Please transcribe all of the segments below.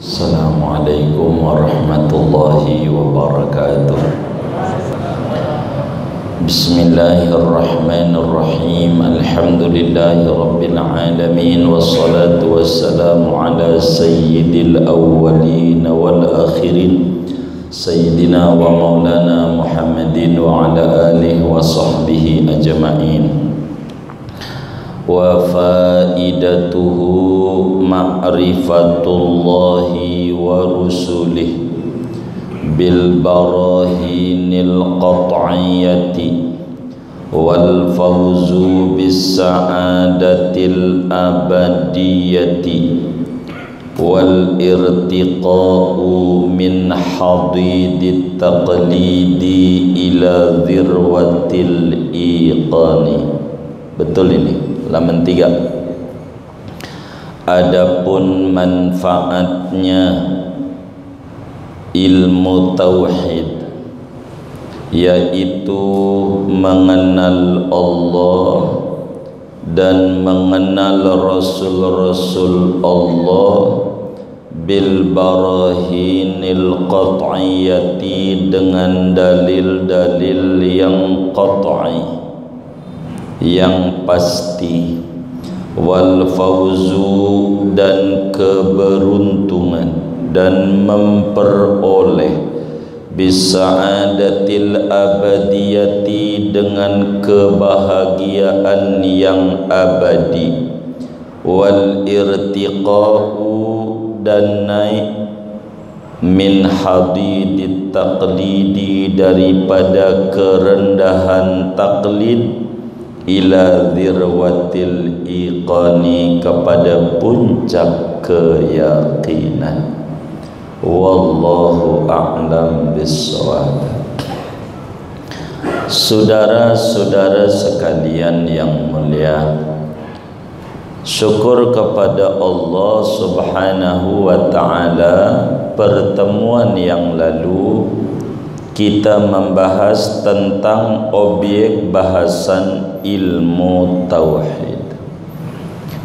Assalamualaikum warahmatullahi wabarakatuh. Bismillahirrahmanirrahim. Alhamdulillahi rabbil alamin. Wassalatu wassalamu ala sayyidil awwalin wal akhirin, sayyidina wa maulana Muhammadin wa ala alihi wa sahbihi ajma'in. Wa faidatuhu ma'rifatullahi wa rusulih bil barahinil qat'iyyati wal fawzu bis sa'adatil abadiyyati wal irtiqa'u min hadidit taqlidi ila dhirwatil iqani. Betul ini Laman 3. Adapun manfaatnya ilmu tauhid, yaitu mengenal Allah dan mengenal Rasul-Rasul Allah bil barahinil qat'iyyati, dengan dalil-dalil yang qat'i, yang pasti, wal fauzu, dan keberuntungan dan memperoleh, bisa'adatil abadiyati, dengan kebahagiaan yang abadi, wal irtiqa'u, dan naik, min hadidit taqlidi, daripada kerendahan taklid, ila dhirwatil iqani, kepada puncak keyakinan. Wallahu a'lam bissawab. Saudara-saudara sekalian yang mulia, syukur kepada Allah Subhanahu wa ta'ala, pertemuan yang lalu kita membahas tentang objek bahasan ilmu tauhid,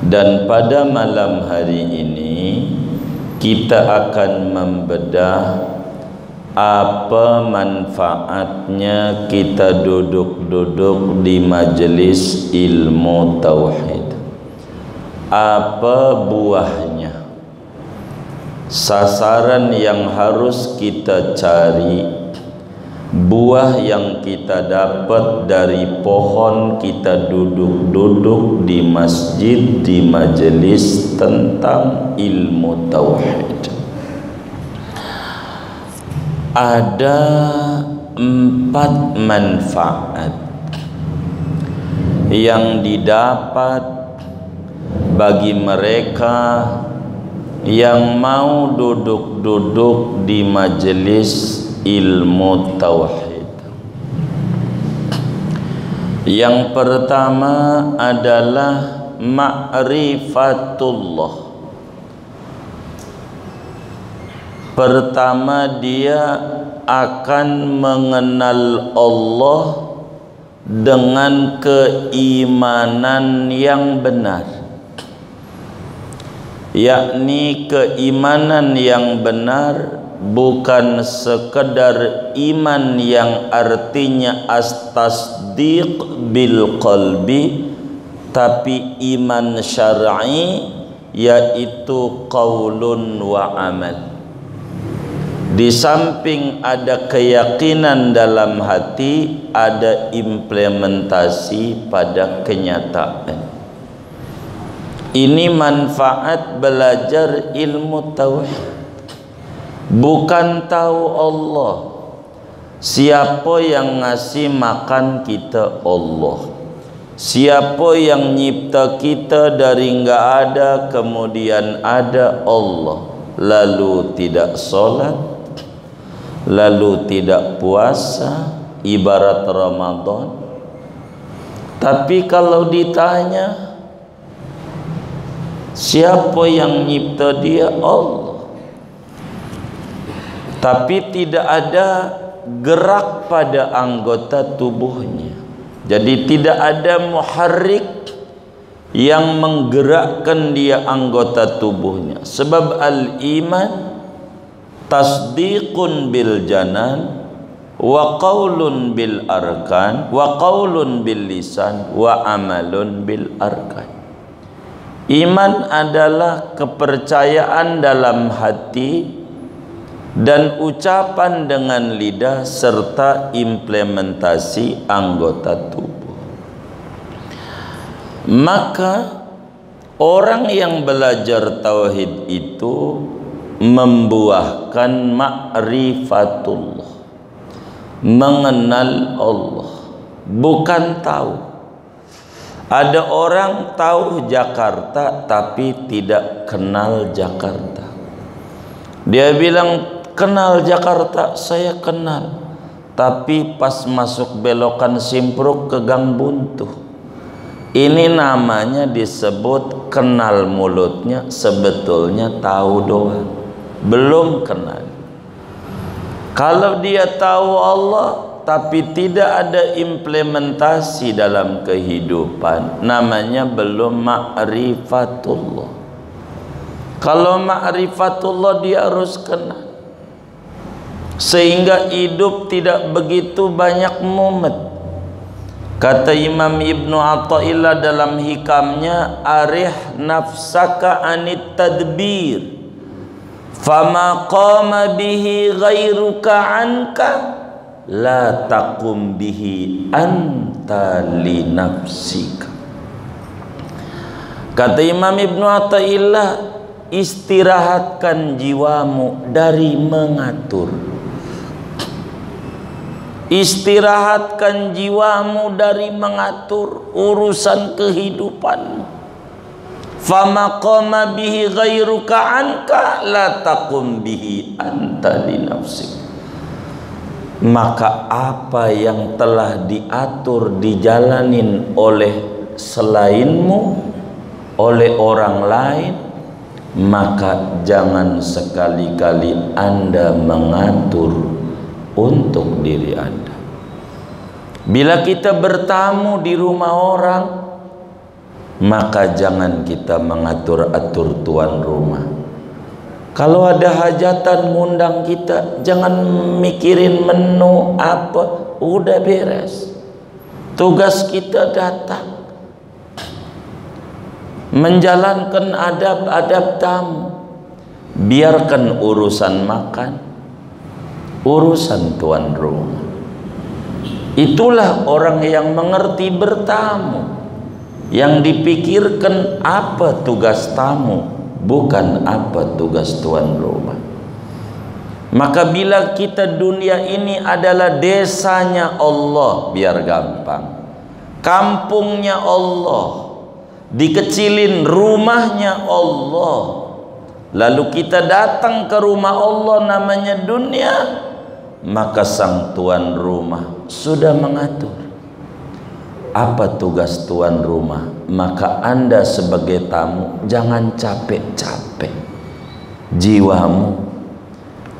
dan pada malam hari ini kita akan membedah apa manfaatnya kita duduk-duduk di majelis ilmu tauhid, apa buahnya, sasaran yang harus kita cari, buah yang kita dapat dari pohon kita duduk-duduk di masjid, di majelis tentang ilmu tauhid. Ada 4 manfaat yang didapat bagi mereka yang mau duduk-duduk di majelis ilmu tauhid. Yang pertama adalah ma'rifatullah. Pertama, dia akan mengenal Allah dengan keimanan yang benar, yakni keimanan yang benar bukan sekedar iman yang artinya as-tasdiq bil qalbi, tapi iman syar'i, yaitu qaulun wa amal. Di samping ada keyakinan dalam hati, ada implementasi pada kenyataan. Ini manfaat belajar ilmu tauhid. Bukan tahu Allah, siapa yang ngasih makan kita? Allah. Siapa yang nyipta kita dari enggak ada kemudian ada? Allah. Lalu tidak solat, lalu tidak puasa, ibarat Ramadan. Tapi kalau ditanya siapa yang nyipta dia? Allah. Tapi tidak ada gerak pada anggota tubuhnya. Jadi tidak ada muharrik yang menggerakkan dia anggota tubuhnya. Sebab al-iman tasdiqun bil janan wa qaulun bil arkan wa qaulun bil lisan wa amalun bil arkan. Iman adalah kepercayaan dalam hati dan ucapan dengan lidah serta implementasi anggota tubuh. Maka orang yang belajar tauhid itu membuahkan ma'rifatullah, mengenal Allah, bukan tahu. Ada orang tahu Jakarta tapi tidak kenal Jakarta. Dia bilang kenal Jakarta, saya kenal, tapi pas masuk belokan Simpruk ke Gang Buntu. Ini namanya disebut kenal mulutnya, sebetulnya tahu doang, belum kenal. Kalau dia tahu Allah tapi tidak ada implementasi dalam kehidupan, namanya belum ma'rifatullah. Kalau ma'rifatullah dia harus kenal, sehingga hidup tidak begitu banyak mumet. Kata Imam Ibnu Athaillah dalam hikamnya, arih nafsaka anit tadbir fama qama bihi ghairuka anka la taqum bihi anta li nafsika. Kata Imam Ibnu Athaillah, istirahatkan jiwamu dari mengatur. Istirahatkan jiwamu dari mengatur urusan kehidupanmu. Fama qama bihi ghairuka anka la taqum bihi anta li nafsik. Maka apa yang telah diatur dijalanin oleh selainmu, oleh orang lain, maka jangan sekali-kali Anda mengatur untuk diri Anda. Bila kita bertamu di rumah orang, maka jangan kita mengatur-atur tuan rumah. Kalau ada hajatan ngundang kita, jangan mikirin menu apa, udah beres. Tugas kita datang, menjalankan adab-adab tamu. Biarkan urusan makan urusan tuan rumah. Itulah orang yang mengerti bertamu, yang dipikirkan apa tugas tamu, bukan apa tugas tuan rumah. Maka bila kita dunia ini adalah desanya Allah, biar gampang, kampungnya Allah, dikecilin rumahnya Allah, lalu kita datang ke rumah Allah namanya dunia, maka sang tuan rumah sudah mengatur apa tugas tuan rumah. Maka Anda sebagai tamu jangan capek-capek jiwamu,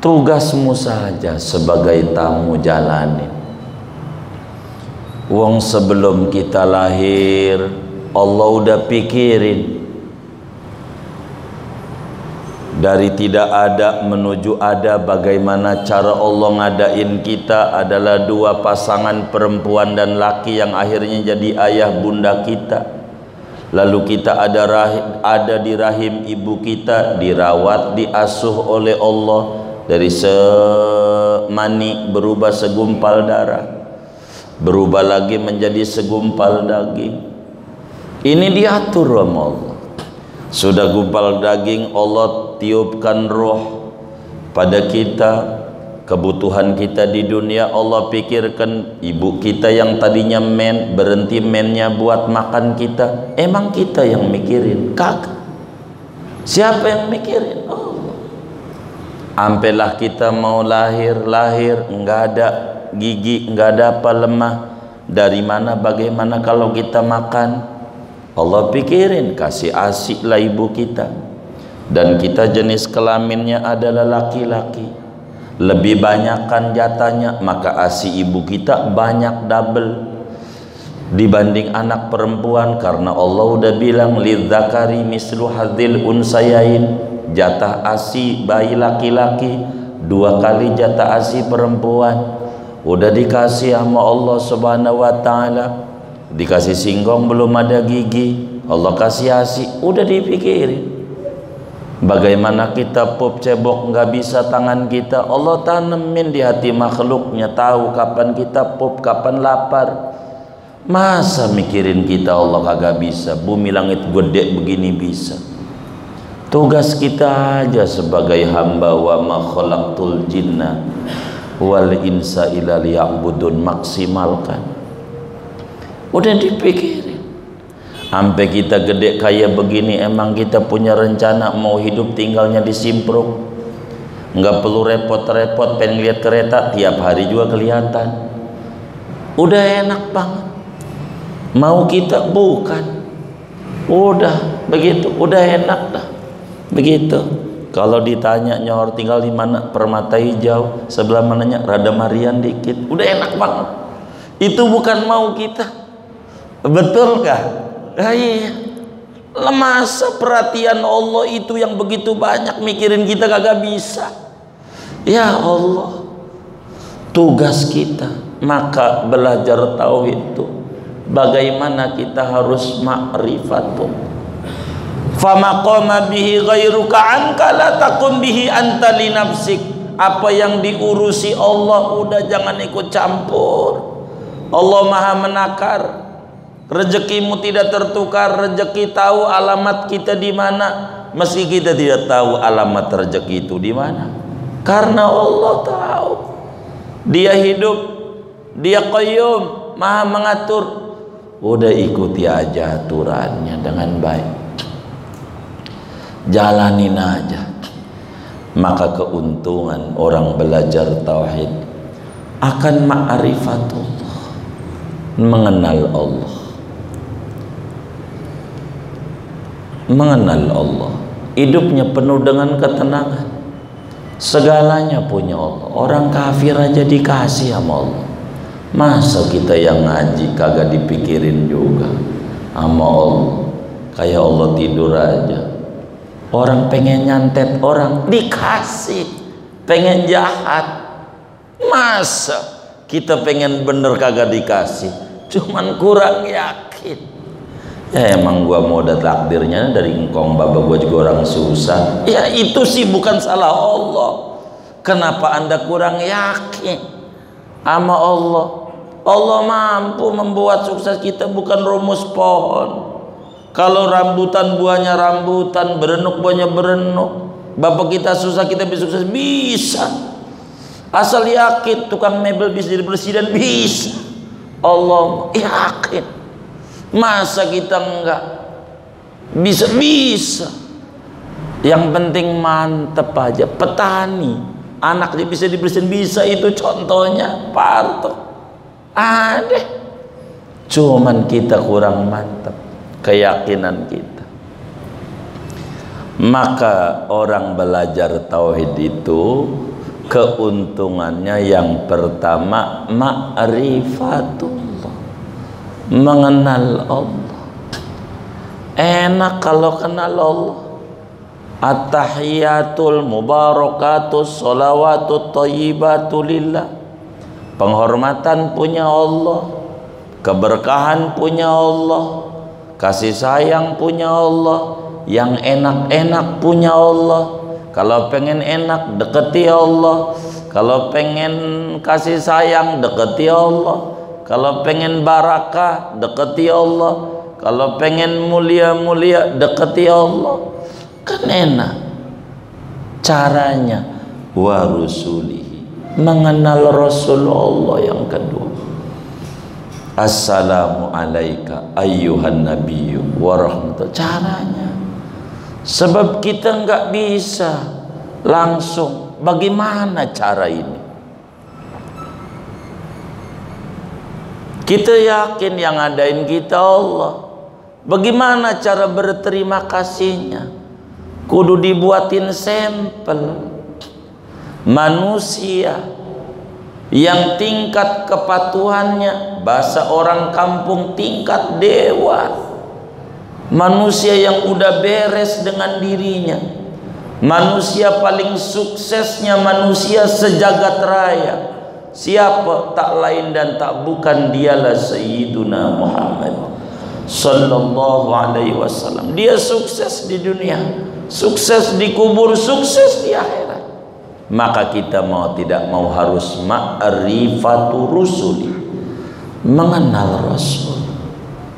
tugasmu saja sebagai tamu jalanin. Wong sebelum kita lahir Allah udah pikirin, dari tidak ada menuju ada. Bagaimana cara Allah ngadain kita adalah dua pasangan perempuan dan laki yang akhirnya jadi ayah bunda kita. Lalu kita ada di rahim ibu kita, dirawat, diasuh oleh Allah, dari semani berubah segumpal darah, berubah lagi menjadi segumpal daging. Ini diatur sama Allah. Sudah gumpal daging, Allah tiupkan roh pada kita. Kebutuhan kita di dunia Allah pikirkan. Ibu kita yang tadinya berhenti mennya buat makan kita, emang kita yang mikirin? Kagak. Siapa yang mikirin? Allah. Ampelah kita mau lahir, enggak ada gigi, enggak ada apa, lemah. Dari mana bagaimana kalau kita makan? Allah pikirin, kasih ASI lah ibu kita. Dan kita jenis kelaminnya adalah laki-laki, lebih banyakkan jatahnya, maka ASI ibu kita banyak double dibanding anak perempuan. Karena Allah udah bilang lidzakari mislu hadzil unsayain, jatah ASI bayi laki-laki 2 kali jatah ASI perempuan, udah dikasih sama Allah Subhanahu wa Ta'ala, dikasih singkong belum ada gigi, Allah kasih ASI, udah dipikirin. Bagaimana kita pup cebok nggak bisa tangan kita, Allah tanemin di hati makhluknya, tahu kapan kita pup, kapan lapar. Masa mikirin kita Allah kagak bisa, bumi langit gede begini bisa. Tugas kita aja sebagai hamba, wa ma khalaqtul jinna wal insa illa liya'budun, maksimalkan. Udah dipikirin. Sampai kita gede kaya begini, emang kita punya rencana mau hidup tinggalnya di Simpruk? Nggak perlu repot-repot, pengen lihat kereta tiap hari juga kelihatan. Udah enak banget. Mau kita bukan? Udah begitu, udah enak dah. Begitu. Kalau ditanya nyor tinggal di mana, Permata Hijau, sebelah mananya Rada Marian dikit, udah enak banget. Itu bukan mau kita. Betul kah? Iya. Masa perhatian Allah itu yang begitu banyak, mikirin kita kagak bisa. Ya Allah, tugas kita maka belajar tauhid itu bagaimana kita harus ma'rifatun. Famaqama bihi ghairuka anka la taqum bihi anta li nafsik. Apa yang diurusi Allah udah jangan ikut campur. Allah Maha menakar. Rezekimu tidak tertukar, rezeki tahu alamat kita di mana, meski kita tidak tahu alamat rezeki itu di mana. Karena Allah tahu. Dia hidup, Dia qayyum, Maha mengatur. Udah ikuti aja aturannya dengan baik. Jalanin aja. Maka keuntungan orang belajar tauhid akan ma'rifatullah, mengenal Allah. Mengenal Allah, hidupnya penuh dengan ketenangan, segalanya punya Allah. Orang kafir aja dikasih sama Allah. Masa kita yang ngaji kagak dipikirin juga sama Allah? Kayak Allah tidur aja. Orang pengen nyantet orang dikasih, pengen jahat. Masa kita pengen bener kagak dikasih? Cuman kurang yakin. Ya emang gua mau ada takdirnya dari engkong, baba gua juga orang susah. Ya itu sih bukan salah Allah. Kenapa anda kurang yakin sama Allah? Allah mampu membuat sukses kita, bukan rumus pohon. Kalau rambutan buahnya rambutan, berenuk buahnya berenuk. Bapak kita susah, kita bisa sukses, bisa. Asal yakin tukang mebel bisa jadi presiden, bisa. Allah yakin. Masa kita enggak bisa? Bisa. Yang penting mantep aja. Petani anak dia bisa dibersihin, bisa. Itu contohnya Pak Harto. Ada. Cuman kita kurang mantep keyakinan kita. Maka orang belajar tauhid itu keuntungannya yang pertama ma'rifatullah, mengenal Allah. Enak kalau kenal Allah. At-tahiyatul mubarakatus sholawatut thayyibatu lillah. Penghormatan punya Allah, keberkahan punya Allah, kasih sayang punya Allah, yang enak-enak punya Allah. Kalau pengen enak deketi Allah, kalau pengen kasih sayang deketi Allah, kalau pengen barakah deketi Allah, kalau pengen mulia-mulia deketi Allah. Kan enak caranya. Wa rusulihi, mengenal Rasulullah yang kedua. Assalamu alaika ayyuhan nabiyyu wa rahmatullahi. Caranya. Sebab kita nggak bisa langsung. Bagaimana cara ini? Kita yakin yang ngadain kita Allah. Bagaimana cara berterima kasihnya? Kudu dibuatin sampel manusia yang tingkat kepatuhannya, bahasa orang kampung tingkat dewa. Manusia yang udah beres dengan dirinya, Manusia paling suksesnya manusia sejagat raya siapa? Tak lain dan tak bukan dialah Sayyiduna Muhammad sallallahu alaihi wasallam. Dia sukses di dunia, sukses di kubur, sukses di akhirat. Maka kita mau tidak mau harus ma'rifatu rusuli, mengenal Rasul.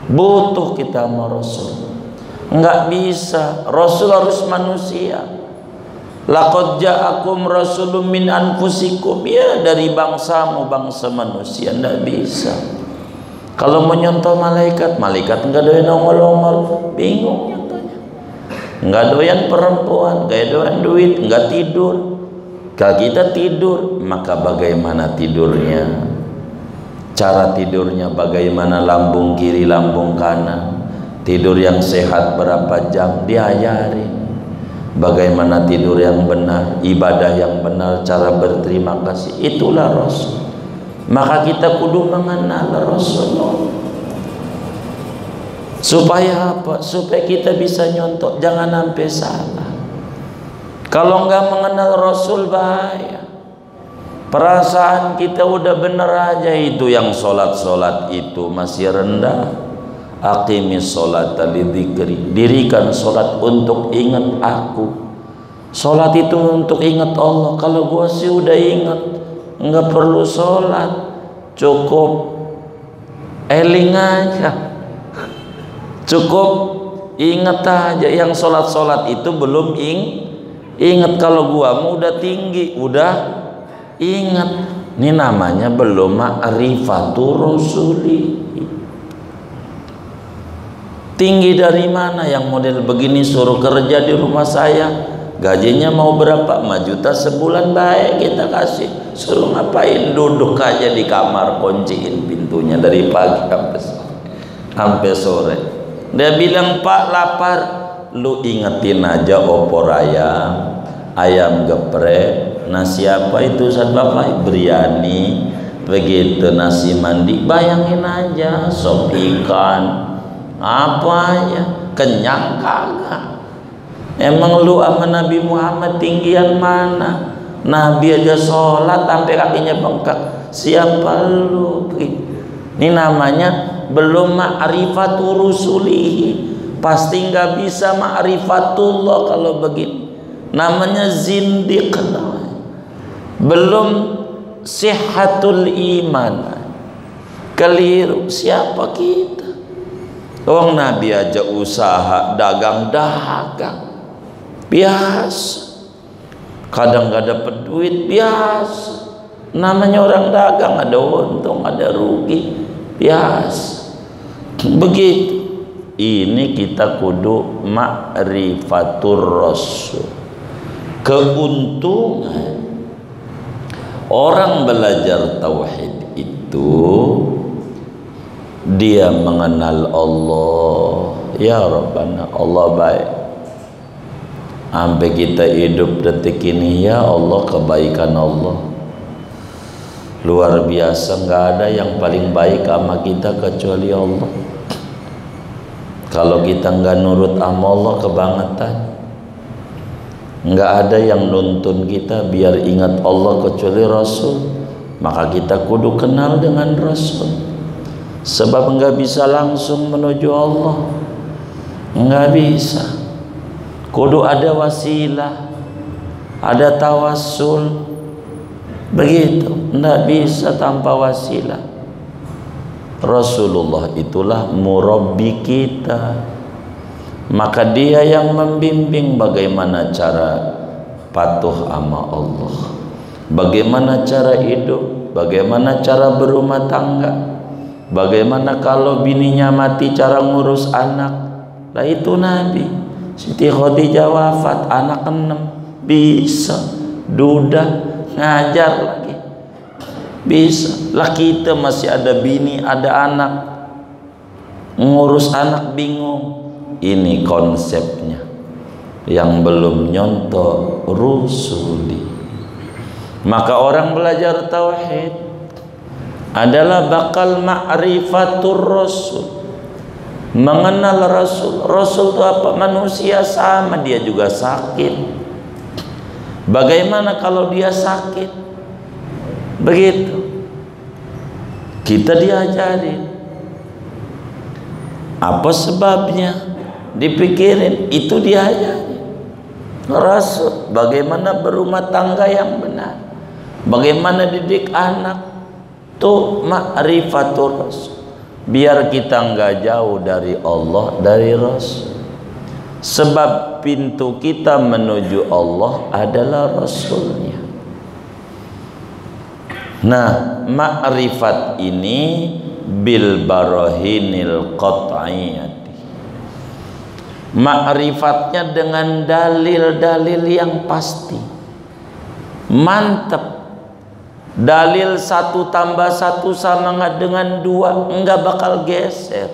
Butuh kita sama Rasul. Enggak bisa, Rasul harus manusia. Laqad ja'akum rasulun min anfusikum, ya dari bangsamu, bangsa manusia. Enggak bisa. Kalau menyontoh malaikat, malaikat enggak doyan ongol-ongol, bingung nyontohnya. Enggak doyan perempuan, enggak doyan duit, enggak tidur. Kalau kita tidur, maka bagaimana tidurnya? Cara tidurnya bagaimana? Lambung kiri, lambung kanan. Tidur yang sehat berapa jam diajarin. Bagaimana tidur yang benar, ibadah yang benar, cara berterima kasih. Itulah Rasul. Maka kita kudu mengenal Rasulullah. Supaya apa? Supaya kita bisa nyontok, jangan sampai salah. Kalau enggak mengenal Rasul bahaya. Perasaan kita udah bener aja, itu yang sholat itu masih rendah. Aqimis sholata lidzikri, dirikan sholat untuk ingat aku. Sholat itu untuk ingat Allah. Kalau gua sih udah ingat, nggak perlu sholat, cukup eling aja, cukup ingat aja. Yang sholat itu belum ingat. Kalau gua mau udah tinggi, udah ingat. Ini namanya belum ma'rifatu rusuli. Tinggi dari mana? Yang model begini suruh kerja di rumah saya, gajinya mau berapa? 5 juta sebulan, baik kita kasih. Suruh ngapain? Duduk aja di kamar, kunciin pintunya dari pagi sampai sore. Dia bilang, Pak lapar. Lu ingetin aja opor ayam, ayam geprek, nasi apa itu Ustaz Bapak? Biryani, begitu nasi mandi. Bayangin aja, sop ikan, apa aja, kenyang kagak. Emang lu sama Nabi Muhammad tinggian mana? Nabi aja sholat sampai kakinya bengkak, siapa lu? Ini namanya belum ma'rifatu rusulihi. Pasti nggak bisa ma'rifatullah kalau begini. Namanya zindiq, belum sihhatul iman. Keliru. Siapa kita? Orang Nabi aja usaha dagang-dagang biasa, kadang gak dapet duit biasa. Namanya orang dagang, ada untung ada rugi biasa. Begitu. Ini kita kudu ma'rifatur Rasul. Keuntungan orang belajar tauhid itu, dia mengenal Allah. Ya Rabbana, Allah baik. Sampai kita hidup detik ini, ya Allah, kebaikan Allah luar biasa. Nggak ada yang paling baik sama kita kecuali Allah. Kalau kita nggak nurut sama Allah, kebangetan. Nggak ada yang nuntun kita biar ingat Allah kecuali Rasul. Maka kita kudu kenal dengan Rasul. Sebab enggak bisa langsung menuju Allah, enggak bisa. Kudu ada wasilah, ada tawassul. Begitu, enggak bisa tanpa wasilah. Rasulullah itulah murabbi kita. Maka dia yang membimbing bagaimana cara patuh sama Allah, bagaimana cara hidup, bagaimana cara berumah tangga, bagaimana kalau bininya mati cara ngurus anak. Lah itu Nabi. Siti Khadijah wafat, anak 6, bisa duda ngajar lagi, bisa. Lah kita masih ada bini, ada anak, ngurus anak bingung. Ini konsepnya yang belum nyontoh rusuli. Maka orang belajar tauhid adalah bakal ma'rifatur Rasul, mengenal Rasul. Rasul itu apa? Manusia sama, dia juga sakit, Bagaimana kalau dia sakit? Begitu. Kita diajarin. Apa sebabnya? Dipikirin, itu diajarin. Rasul, bagaimana berumah tangga yang benar, bagaimana didik anak, tuh ma'rifatul Rasul. Biar kita nggak jauh dari Allah, dari Rasul. Sebab pintu kita menuju Allah adalah Rasulnya. Nah, ma'rifat ini bil barahinil qat'iyati. Ma'rifatnya dengan dalil-dalil yang pasti. Mantap. Dalil 1 tambah 1 sama dengan 2, enggak bakal geser.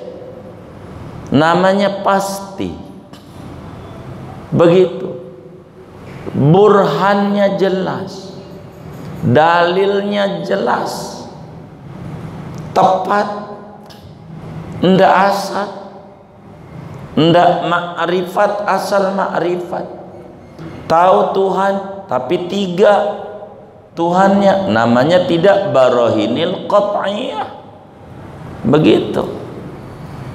Namanya pasti. Begitu. Burhannya jelas. Dalilnya jelas. Tepat. Enggak asal. Enggak ma'rifat asal ma'rifat. Tahu Tuhan tapi 3 Tuhannya, namanya tidak barahinil qat'iyah. Begitu.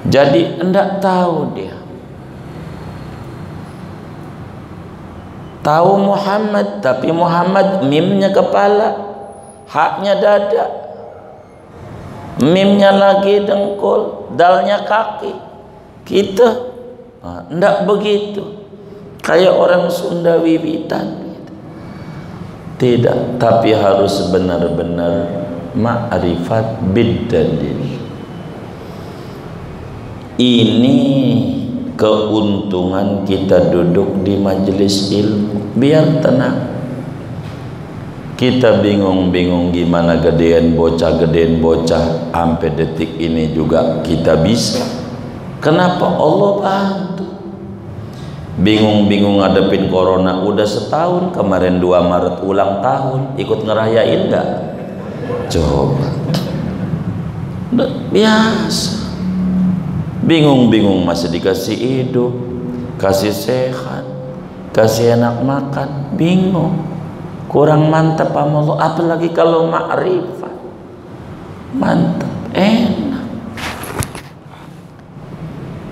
Jadi enggak tahu dia. Tahu Muhammad tapi Muhammad mimnya kepala, haknya dada, mimnya lagi dengkul, dalnya kaki. Kita enggak begitu. Kayak orang Sunda wiwitan. Tidak, tapi harus benar-benar ma'rifat bid-dalil. Ini keuntungan kita duduk di majelis ilmu, biar tenang. Kita bingung-bingung gimana gedean bocah sampai detik ini juga kita bisa. Kenapa? Allah bantu. Bingung-bingung ngadepin corona udah setahun, kemarin 2 Maret ulang tahun, ikut ngerayain enggak? Coba. Udah biasa. Bingung-bingung masih dikasih hidup, kasih sehat, kasih enak makan, bingung. Kurang mantap sama Allah, apalagi kalau ma'rifat. Mantap, enak.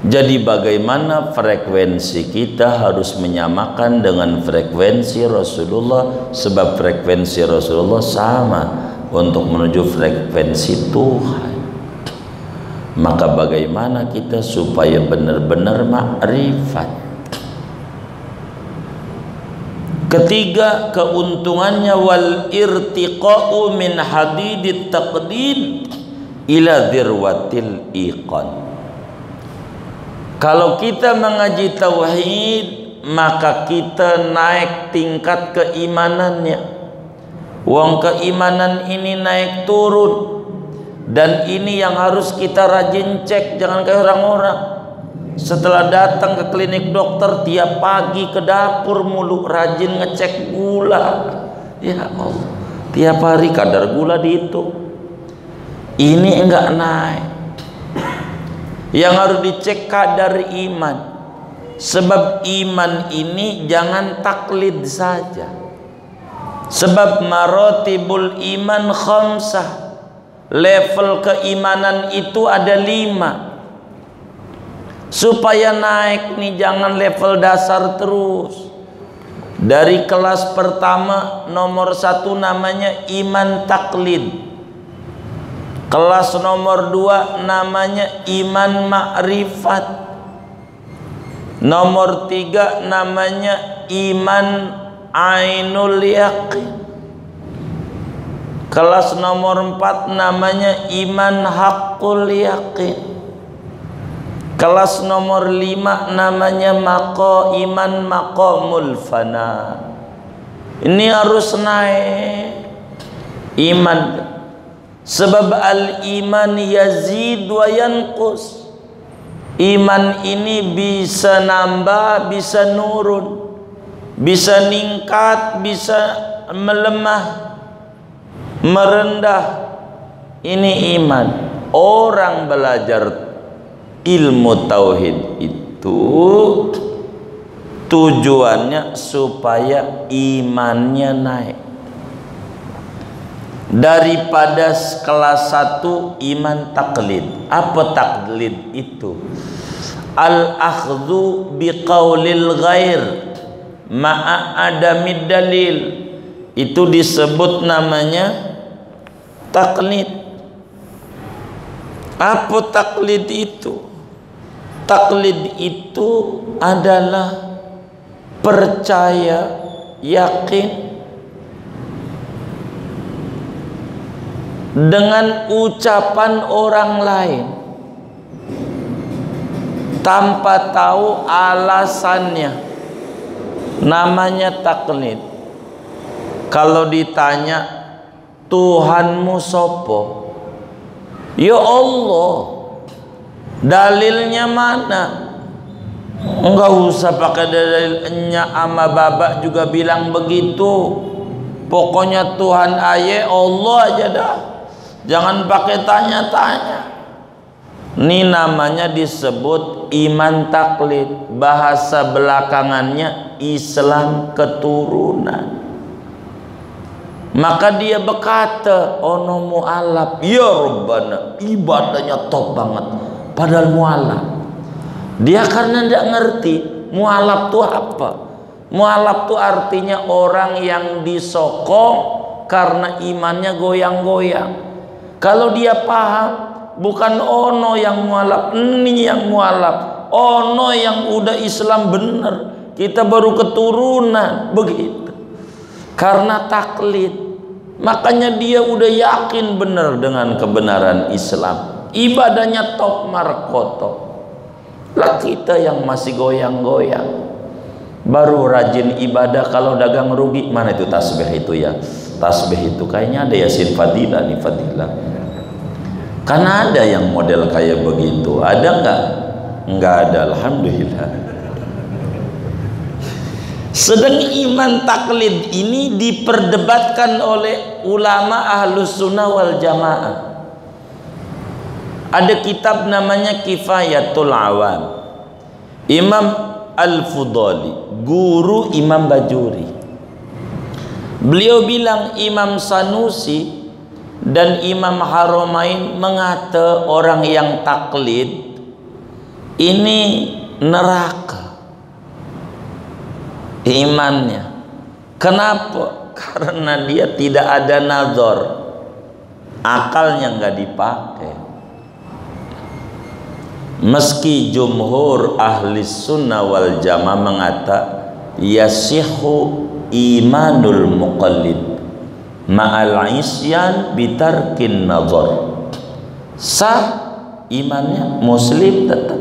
Jadi bagaimana frekuensi kita harus menyamakan dengan frekuensi Rasulullah, sebab frekuensi Rasulullah sama untuk menuju frekuensi Tuhan. Maka bagaimana kita supaya benar-benar ma'rifat. Ketiga, keuntungannya wal irtiqa'u min hadidit taqdid ila dirwatil iqan. Kalau kita mengaji tauhid, maka kita naik tingkat keimanannya. Wong keimanan ini naik turun, dan ini yang harus kita rajin cek. Jangan kayak orang-orang setelah datang ke klinik dokter tiap pagi ke dapur mulu, rajin ngecek gula. Ya Allah, tiap hari kadar gula dihitung. Ini enggak naik. Yang harus dicek kadar iman. Sebab iman ini jangan taklid saja. Sebab maratibul iman khamsah. Level keimanan itu ada 5. Supaya naik nih jangan level dasar terus. Dari kelas pertama nomor 1 namanya iman taklid. Kelas nomor 2 namanya iman ma'rifat. Nomor 3 namanya iman ainul yaqin. Kelas nomor 4 namanya iman haqqul yaqin. Kelas nomor 5 namanya iman maqamul fana. Ini harus naik iman. Sebab al-iman yazid wa yanqus. Iman ini bisa nambah, bisa nurun, bisa ningkat, bisa melemah, merendah. Ini iman. Orang belajar ilmu tauhid itu tujuannya supaya imannya naik. Daripada kelas 1 iman taklid. Apa taklid itu? Al-akhdhu biqaulil ghair ma'a adamid dalil. Itu disebut namanya taklid. Apa taklid itu? Taklid itu adalah percaya, yakin dengan ucapan orang lain tanpa tahu alasannya. Namanya taklid. Kalau ditanya Tuhanmu sopo? Ya Allah. Dalilnya mana? Enggak usah pakai dalilnya, ama baba juga bilang begitu. Pokoknya Tuhan aye, Allah aja dah. Jangan pakai tanya-tanya. Ini namanya disebut iman taklid. Bahasa belakangannya Islam keturunan. Maka dia berkata, ono mu'alaf, ya Rabbana, ibadahnya top banget. Padahal mu'alaf. Dia karena tidak ngerti mu'alaf itu apa. Mu'alaf itu artinya orang yang disokong karena imannya goyang-goyang. Kalau dia paham, bukan ono yang mu'alaf, ini yang mu'alaf. Ono yang udah Islam bener, kita baru keturunan, begitu. Karena taklid. Makanya dia udah yakin benar dengan kebenaran Islam. Ibadahnya top markoto. Lah kita yang masih goyang-goyang, baru rajin ibadah kalau dagang rugi. Mana itu tasbih itu ya? Tasbih itu kayaknya ada Yasin Fadilah nih, Fadilah. Karena ada yang model kayak begitu. Ada nggak? Nggak ada, alhamdulillah. Sedang iman taklid ini diperdebatkan oleh ulama ahlus sunnah wal jamaah. Ada kitab namanya Kifayatul Awam, Imam Al-Fudhali, guru Imam Bajuri. Beliau bilang Imam Sanusi dan Imam Haramain mengata orang yang taklid ini neraka imannya. Kenapa? Karena dia tidak ada nazar, akalnya nggak dipakai. Meski jumhur ahli sunnah wal jamaah mengata yasihu imanul muqallid ma'al isyan bitarkin nazar, sah imannya, muslim tetap,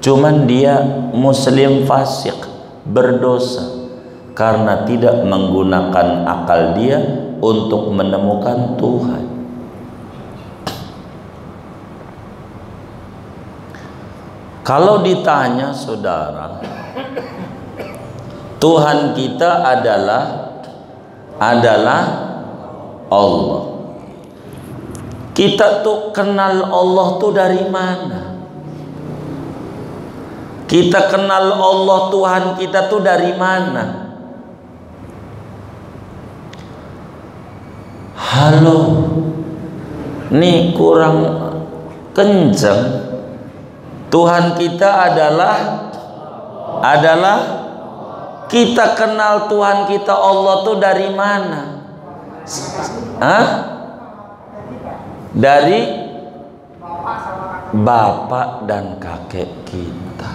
cuman dia muslim fasik, berdosa karena tidak menggunakan akal dia untuk menemukan Tuhan. Kalau ditanya saudara, Tuhan kita adalah Allah. Kita tuh kenal Allah tuh dari mana? Kita kenal Allah Tuhan kita tuh dari mana? Halo, nih kurang kenceng. Tuhan kita adalah kita kenal Tuhan kita Allah tuh dari mana? Hah? Dari bapak dan kakek kita.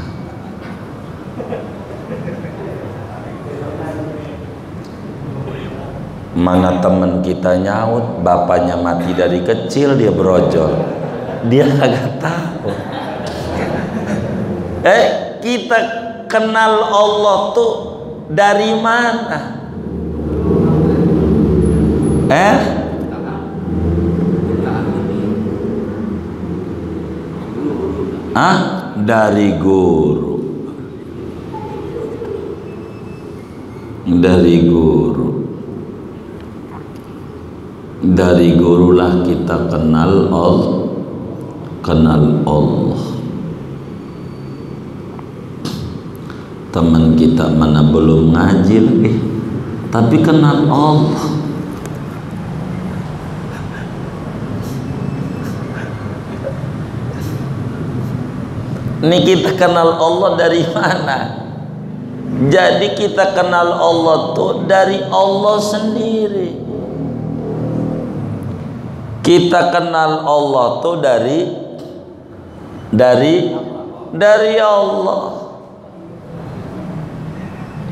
Mana teman kita nyaut bapaknya mati dari kecil, dia brojol, dia kagak tahu. Kita kenal Allah tuh dari mana? Dari guru. Dari gurulah kita kenal Allah. Teman kita mana belum ngaji lagi, tapi kenal Allah. Ini kita kenal Allah dari mana? Jadi kita kenal Allah tuh dari Allah sendiri. Kita kenal Allah tuh dari Allah.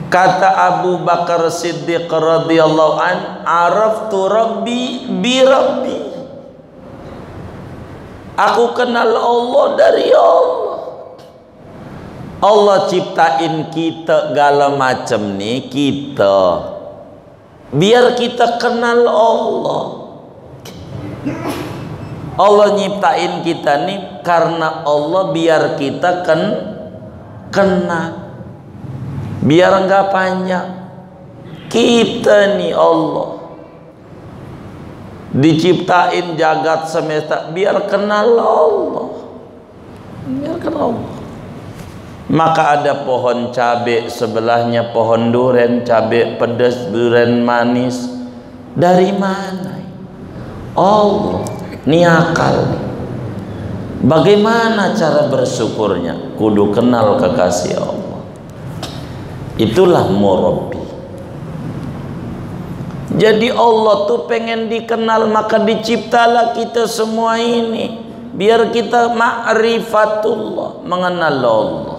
Kata Abu Bakar Siddiq radhiyallahu an, araftu rabbi bi rabbi. Aku kenal Allah dari Allah. Allah ciptain kita segala macam nih kita biar kita kenal Allah. Allah nyiptain kita nih karena Allah biar kita kenal, biar enggak panjang. Kita nih Allah diciptain jagat semesta biar kenal Allah, biar kenal Allah. Maka ada pohon cabe, sebelahnya pohon duren, cabe pedas, duren manis. Dari mana? Allah. Ini akal. Bagaimana cara bersyukurnya? Kudu kenal kekasih Allah. Itulah murabbi. Jadi Allah tuh pengen dikenal, maka diciptalah kita semua ini biar kita ma'rifatullah, mengenal Allah.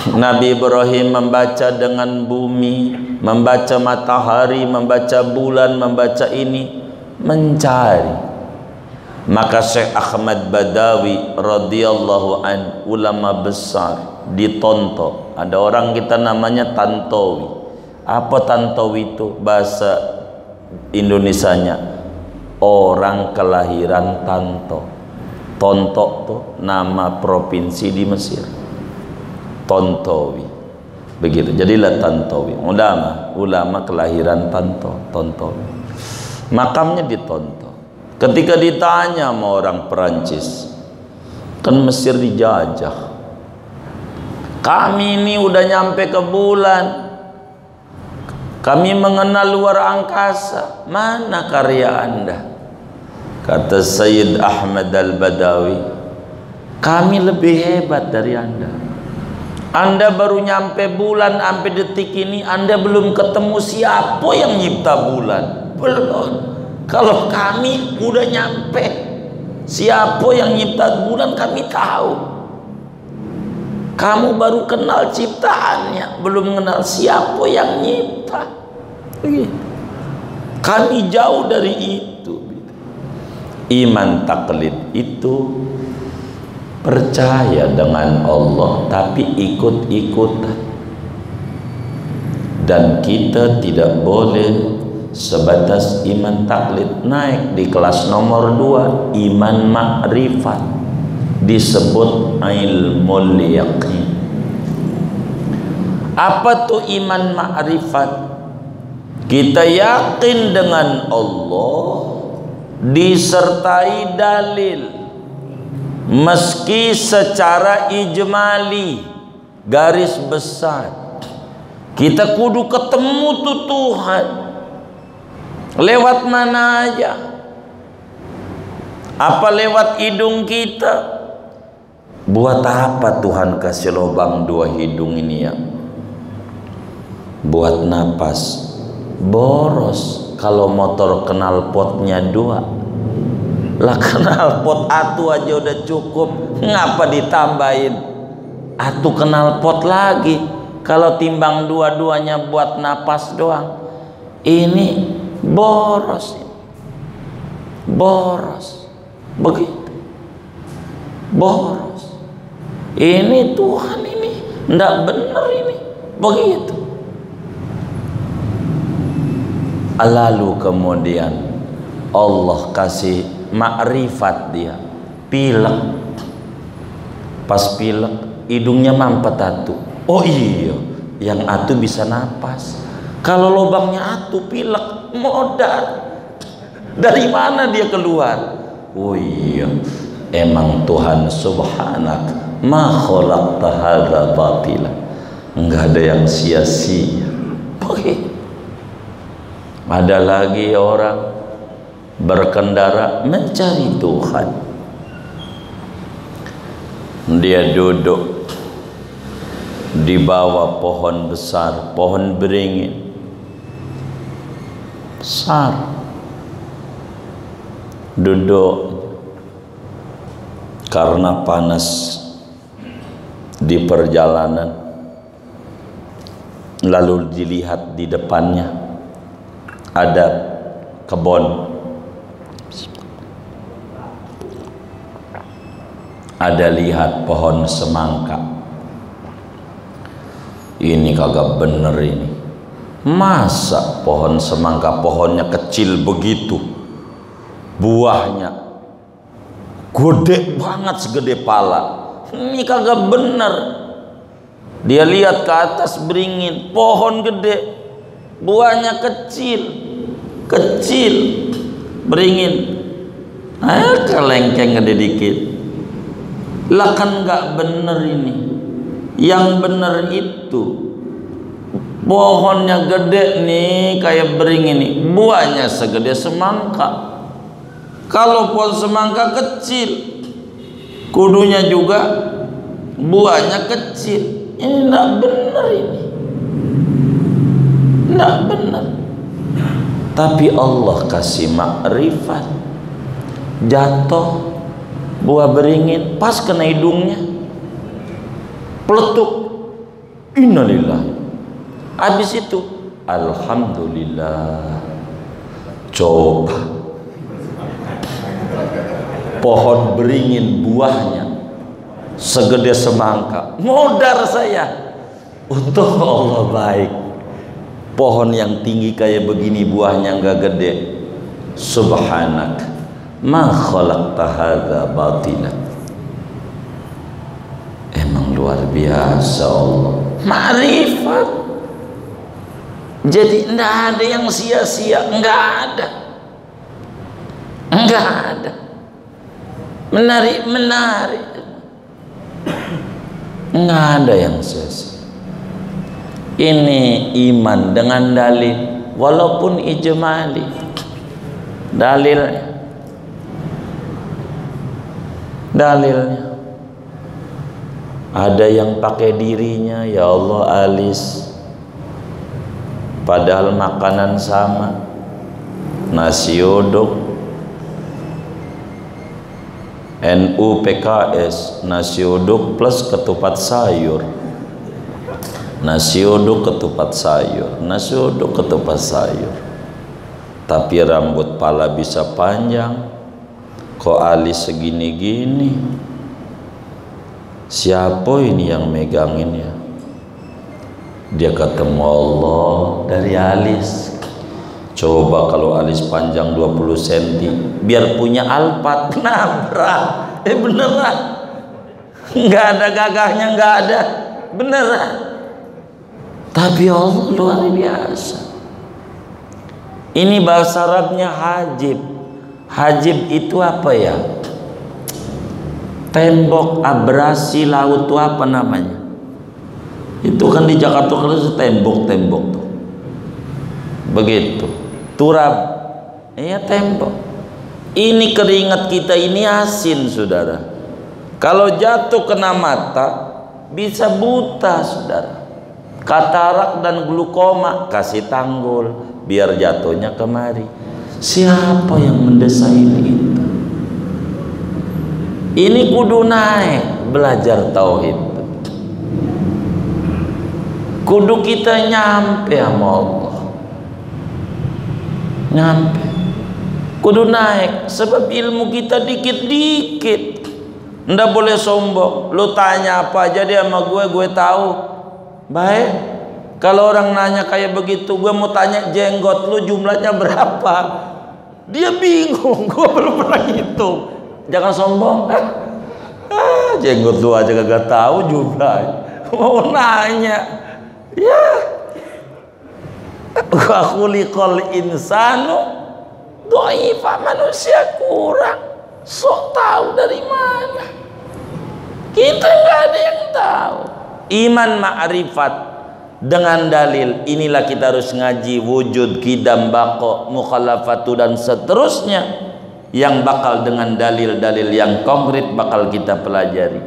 Nabi Ibrahim membaca dengan bumi, membaca matahari, membaca bulan, membaca ini, mencari. Maka Syekh Ahmad Badawi radhiyallahu an, ulama besar di Tonto, ada orang kita namanya Tantowi. Apa Tantowi itu? Bahasa Indonesianya orang kelahiran Tanto. Tonto tuh nama provinsi di Mesir. Tontowi, begitu. Jadilah Tantowi. Ulama kelahiran Tontowi. Makamnya di Tonto. Ketika ditanya sama orang Perancis, kan Mesir dijajah, kami ini udah nyampe ke bulan, kami mengenal luar angkasa, mana karya Anda? Kata Sayyid Ahmad Al-Badawi, kami lebih hebat dari Anda. Anda baru nyampe bulan, sampai detik ini Anda belum ketemu siapa yang nyipta bulan. Belum. Kalau kami udah nyampe, siapa yang nyipta bulan kami tahu. Kamu baru kenal ciptaannya, belum kenal siapa yang nyipta. Kami jauh dari itu. Iman taklid itu percaya dengan Allah tapi ikut-ikutan, dan kita tidak boleh sebatas iman taklid. Naik di kelas nomor 2, iman ma'rifat, disebut ilmul yaqin. Apa tuh iman ma'rifat? Kita yakin dengan Allah disertai dalil, meski secara ijmali, garis besar. Kita kudu ketemu tuh Tuhan lewat mana aja. Apa lewat hidung kita? Buat apa Tuhan kasih lubang 2 hidung ini ya? Buat napas. Boros kalau motor knalpotnya 2. Lah knalpot atu aja udah cukup, ngapa ditambahin atu knalpot lagi? Kalau timbang dua-duanya buat napas doang, ini boros, boros, begitu, boros. Ini Tuhan ini ndak bener ini, begitu. Lalu kemudian Allah kasih makrifat, dia pilek, pas pilek hidungnya mampet atu. Oh iya, yang atu bisa napas. Kalau lubangnya atu pilek modal, dari mana dia keluar? Oh iya, emang Tuhan subhanak ma khalaqta hadza batila. Enggak ada yang sia-sia. Ada lagi orang berkendara mencari Tuhan. Dia duduk di bawah pohon besar, pohon beringin besar, duduk karena panas di perjalanan. Lalu dilihat di depannya ada kebun, ada lihat pohon semangka. Ini kagak bener ini. Masa pohon semangka pohonnya kecil begitu, buahnya gede banget segede pala. Ini kagak bener. Dia lihat ke atas beringin, pohon gede, buahnya kecil, kecil, beringin. Kelengkeng gede dikit. Lah kan nggak bener ini. Yang bener itu pohonnya gede nih kayak beringin nih, buahnya segede semangka. Kalau pohon semangka kecil, kudunya juga buahnya kecil. Ini enggak benar ini. Enggak benar. Tapi Allah kasih makrifat. Jatuh buah beringin pas kena hidungnya. Peletuk. Innalillah. Habis itu alhamdulillah. Coba pohon beringin buahnya segede semangka, modar saya. Untuk Allah baik, pohon yang tinggi kayak begini buahnya enggak gede. Subhanak ma khalaqta hadza batila. Emang luar biasa Allah, ma'rifat. Jadi enggak ada yang sia-sia, enggak ada. Enggak ada. Menarik. Nggak ada yang sia-sia. Ini iman dengan dalil, walaupun ijmali. Dalilnya ada yang pakai dirinya, ya Allah alis, padahal makanan sama, nasi uduk. NU PKS nasi uduk plus ketupat sayur, nasi uduk ketupat sayur, nasi uduk ketupat sayur. Tapi rambut pala bisa panjang, kok alis segini-gini. Siapa ini yang megangin ya? Dia ketemu Allah dari alis. Coba kalau alis panjang 20 cm, biar punya Alphard, nabrak. Beneran. Nggak ada gagahnya, nggak ada. Beneran. Tapi Allah luar biasa. Ini bahasa Arabnya hajib. Hajib itu apa ya? Tembok abrasi laut itu apa namanya? Itu kan di Jakarta kan tembok-tembok tuh. Begitu. Turab, iya tembok. Ini keringat kita ini asin, saudara. Kalau jatuh kena mata bisa buta, saudara. Katarak dan glukoma, kasih tanggul biar jatuhnya kemari. Siapa yang mendesain itu? Ini kudu naik belajar tauhid. Kudu kita nyampe sama Allah. Nyampe, kudu naik, sebab ilmu kita dikit-dikit. Ndak boleh sombong. Lu tanya apa aja dia sama gue tahu. Baik. Kalau orang nanya kayak begitu, gue mau tanya jenggot lu jumlahnya berapa, dia bingung. Gue belum pernah hitung. Jangan sombong. Jenggot lu aja kagak tahu jumlahnya, mau nanya ya. Wa khuliqal insanu dhaifa, manusia kurang, sok tahu dari mana. Kita nggak ada yang tahu. Iman ma'rifat dengan dalil, inilah kita harus ngaji wujud, qidam, baqa, mukhalafatu dan seterusnya yang bakal dengan dalil-dalil yang konkret bakal kita pelajari.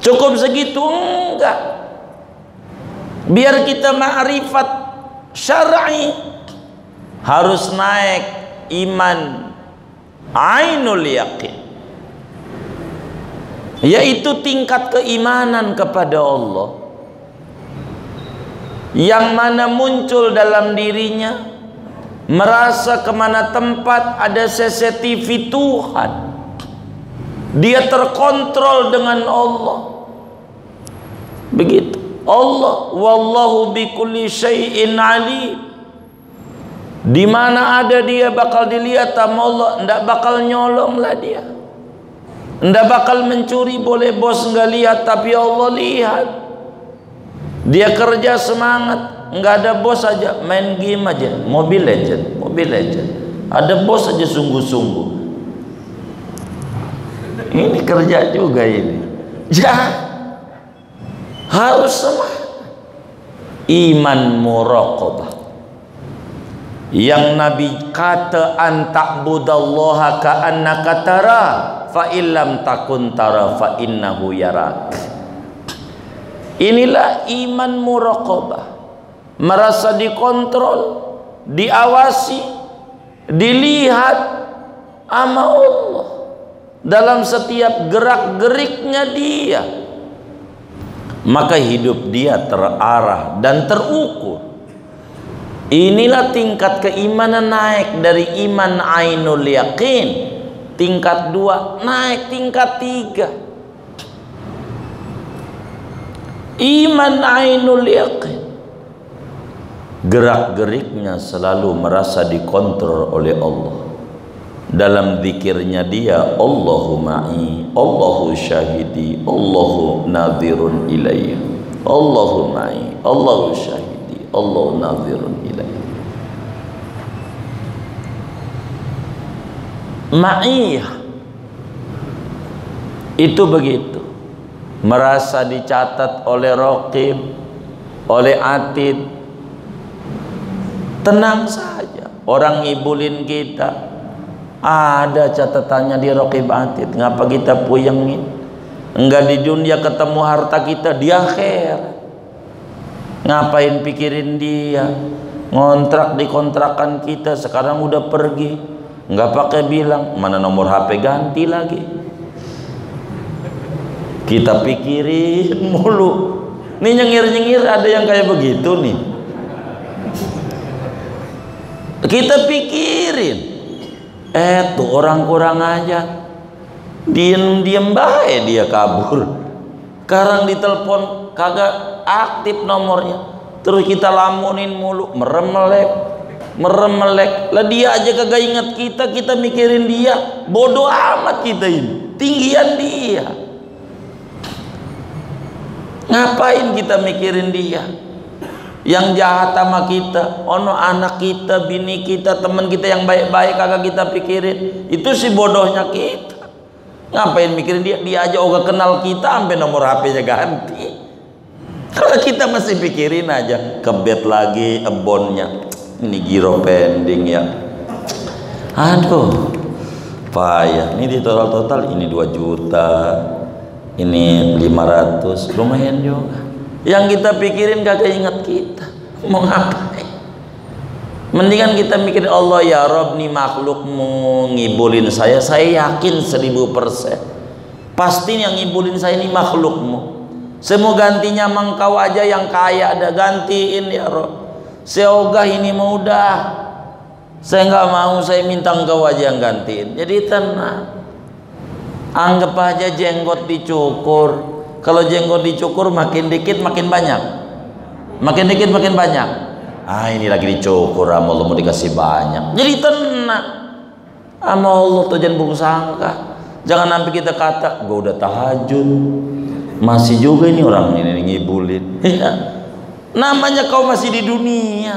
Cukup segitu enggak. Biar kita ma'rifat syar'i, harus naik iman ainul yaqin, yaitu tingkat keimanan kepada Allah yang mana muncul dalam dirinya merasa kemana tempat ada CCTV Tuhan, dia terkontrol dengan Allah. Begitu Allah, wallahu bikulli syai'in alim. Di mana ada dia bakal dilihat sama Allah, ndak bakal nyolong lah dia, ndak bakal mencuri. Boleh bos nggak lihat, tapi Allah lihat. Dia kerja semangat, nggak ada bos aja main game aja, Mobile Legend. Ada bos aja sungguh-sungguh. Ini kerja juga ini. Harus semangat. Iman muraqabah. Yang Nabi kata anta'budallaha ka'annaka tara fa illam takun tara fa innahu yarak. Inilah iman muraqabah, merasa dikontrol, diawasi, dilihat sama Allah dalam setiap gerak-geriknya dia. Maka hidup dia terarah dan terukur. Inilah tingkat keimanan naik dari iman ainul yaqin, tingkat 2 naik tingkat 3. Iman ainul yaqin, gerak-geriknya selalu merasa dikontrol oleh Allah. Dalam zikirnya dia, Allahu ma'i, Allahu syahidi, Allahu nadhirun ilayya, Allahu ma'i, Allahu syahidi, Allahu nadhirun ilayya. Ma'iyah itu begitu, merasa dicatat oleh Raqib, oleh Atid. Tenang saja, orang ngibulin kita, ada catatannya di Raqib Atid. Ngapa kita puyengin? Enggak di dunia ketemu harta kita, di akhirat. Ngapain pikirin dia? Ngontrak di kontrakan kita, sekarang udah pergi, nggak pakai bilang mana nomor HP, ganti lagi. Kita pikirin mulu. Nih nyengir-nyengir ada yang kayak begitu nih. Kita pikirin, tuh orang kurang aja, diem baik dia kabur. Sekarang ditelepon kagak aktif nomornya, terus kita lamunin mulu, merem-melek. Lah dia aja kagak ingat kita mikirin dia. Bodoh amat kita ini, tinggian dia. Ngapain kita mikirin dia? Yang jahat sama kita, ono anak kita, bini kita, teman kita yang baik-baik kagak kita pikirin. Itu si bodohnya kita. Ngapain mikirin dia? Dia aja ogah kenal kita, sampai nomor HP-nya ganti. Kalau kita masih pikirin aja, kebet lagi ebonnya, ini giro pending ya. Aduh, payah. Ini di total ini 2 juta, ini 500, lumayan juga. Yang kita pikirin kagak ingat kita mau ngapain. Mendingan kita mikirin Allah, ya Rob, nih makhlukmu ngibulin saya yakin 1000% pasti yang ngibulin saya ini makhlukmu. Semua gantinya mengkau aja yang kaya, ada gantiin ya Rob. Seogah ini mau udah, saya nggak mau, saya minta engkau aja yang gantiin. Jadi tenang, anggap aja jenggot dicukur. Kalau jenggot dicukur makin dikit makin banyak, makin dikit makin banyak. Ini lagi dicukur sama Allah, mau dikasih banyak. Jadi tenang sama Allah tuh, jangan buruk sangka. Jangan sampai kita kata, gue udah tahajud masih juga ini orang ini ngibulin. Namanya kau masih di dunia.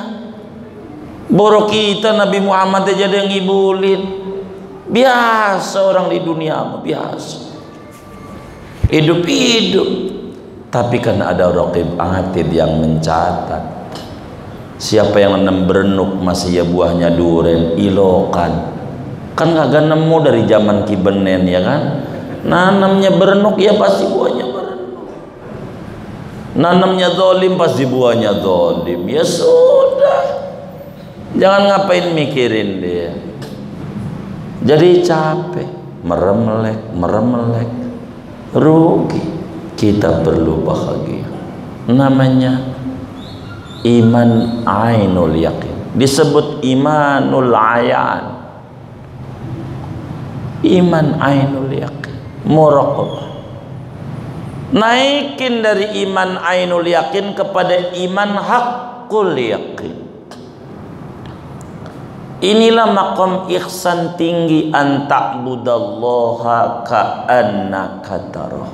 Borok kita Nabi Muhammad aja ada yang ngibulin. Biasa orang di dunia, biasa. hidup-hidup, tapi kan ada raqib atid yang mencatat. Siapa yang nanam berenuk masih ya buahnya duren ilokan, kan kagak nemu dari zaman kibenen ya kan. Nanamnya berenuk ya pasti buahnya berenuk, nanamnya zalim pasti buahnya zalim. Ya sudah, jangan ngapain mikirin dia. Jadi capek, meremelek, rugi. Kita perlu bahagia. Namanya iman ainul yakin, disebut imanul ayan. Iman ainul yakin, muraqabah. Naikin dari iman ainul yakin kepada iman haqqul yakin. Inilah maqam ihsan tinggi, an ta'budallaha ka'annaka tarah.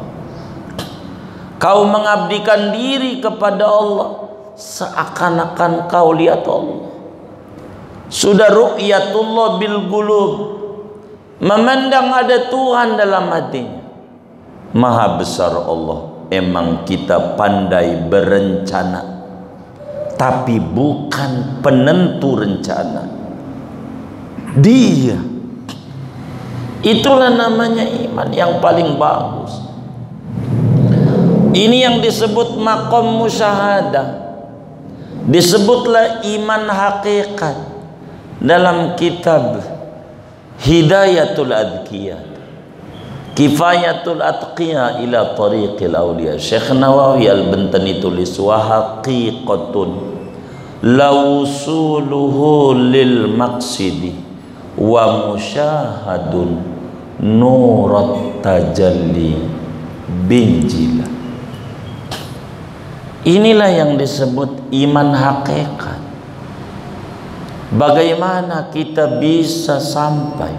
Kau mengabdikan diri kepada Allah seakan-akan kau lihat Allah. Sudah ru'yatullah bil qulub, memandang ada Tuhan dalam hatinya. Maha besar Allah. Emang kita pandai berencana, tapi bukan penentu rencana. Dia. Itulah namanya iman yang paling bagus. Ini yang disebut maqam musyahadah. Disebutlah iman hakikat dalam kitab Hidayatul Adqiyah, Kifayatul Atqiya ila Tariqil Awliya, Syekh Nawawi Al-Bantani tulis, wa haqiqatun lawsuluhu lil maqsidi wa musyahadun nurat tajalli binjila. Inilah yang disebut iman hakikat. Bagaimana kita bisa sampai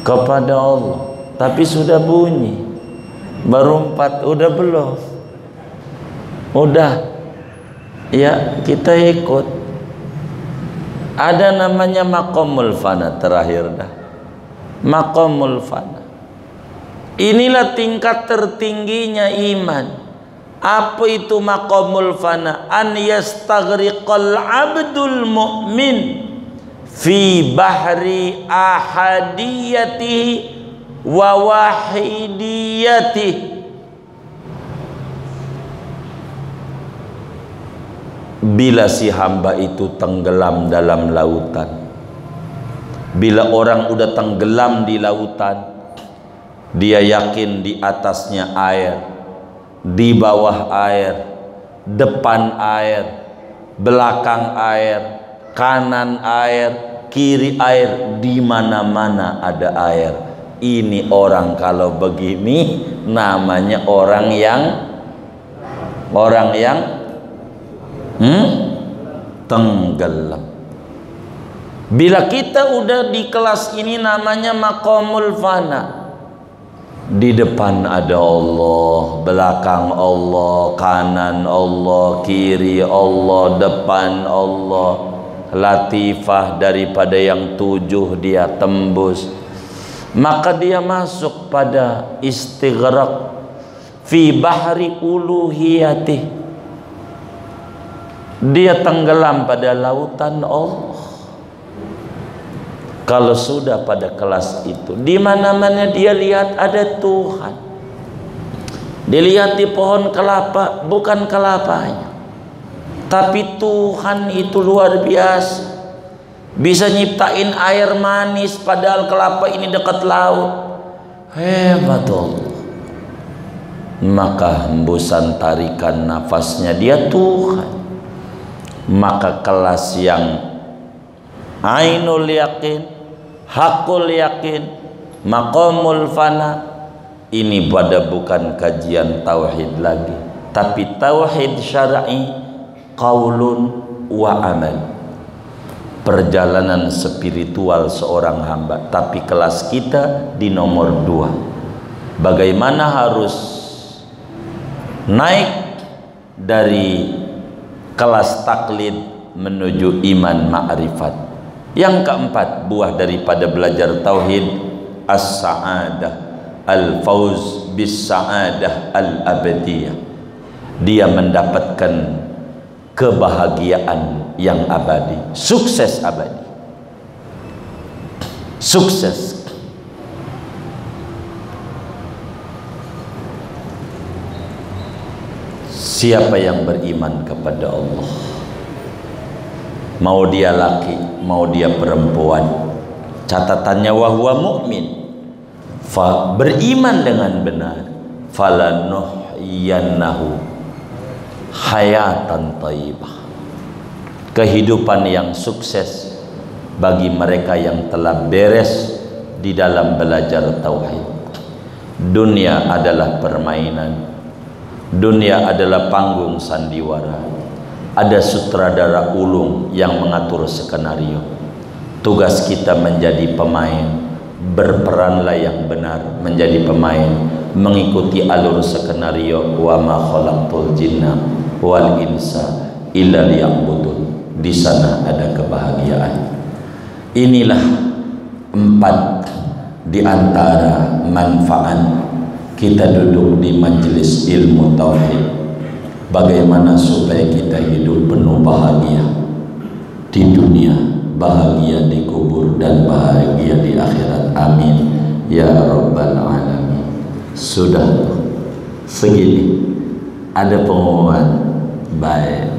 kepada Allah, tapi sudah bunyi baru 4, udah belum? Udah ya, kita ikut. Ada namanya maqamul fana, terakhir dah, maqamul fana. Inilah tingkat tertingginya iman. Apa itu maqamul fana? An yastaghriqal abdul mu'min fi bahri ahadiyatihi wa wahidiyatihi. Bila si hamba itu tenggelam dalam lautan, bila orang udah tenggelam di lautan, dia yakin di atasnya air, di bawah air, depan air, belakang air, kanan air, kiri air, di mana-mana ada air. Ini orang kalau begini namanya orang yang tenggelam. Bila kita udah di kelas ini namanya maqamul fana. Di depan ada Allah, belakang Allah, kanan Allah, kiri Allah, depan Allah. Latifah daripada yang 7 dia tembus. Maka dia masuk pada istighraq fi bahri uluhiyatih. Dia tenggelam pada lautan Allah. Kalau sudah pada kelas itu, di mana-mana dia lihat ada Tuhan. Dilihat di pohon kelapa, bukan kelapanya, tapi Tuhan itu luar biasa. Bisa nyiptain air manis padahal kelapa ini dekat laut. Hebat Allah. Maka hembusan tarikan nafasnya dia Tuhan. Maka kelas yang ainul yakin, hakul yakin, maqamul fana, ini pada bukan kajian tauhid lagi, tapi tauhid syar'i, qaulun wa amal, perjalanan spiritual seorang hamba. Tapi kelas kita di nomor 2, bagaimana harus naik dari kelas taklid menuju iman ma'rifat. Yang keempat, buah daripada belajar tauhid, as-sa'adah, al-fawz bis sa'adah al-abadiyah. Dia mendapatkan kebahagiaan yang abadi, sukses abadi. Sukses. Siapa yang beriman kepada Allah, mau dia laki, mau dia perempuan, catatannya wahwa mu'min, beriman dengan benar, falanuhyiyannahu hayatan thayyibah, kehidupan yang sukses bagi mereka yang telah beres di dalam belajar tauhid. Dunia adalah permainan, dunia adalah panggung sandiwara. Ada sutradara ulung yang mengatur skenario. Tugas kita menjadi pemain, berperanlah yang benar menjadi pemain, mengikuti alur skenario. Wa ma khalaqtul jinna wal insa illa liya'budun. Di sana ada kebahagiaan. Inilah 4 di antara manfaat kita duduk di majelis ilmu tauhid. Bagaimana supaya kita hidup penuh bahagia di dunia, bahagia di kubur, dan bahagia di akhirat. Amin ya rabbal alamin. Sudah segini, ada pengumuman. Baik.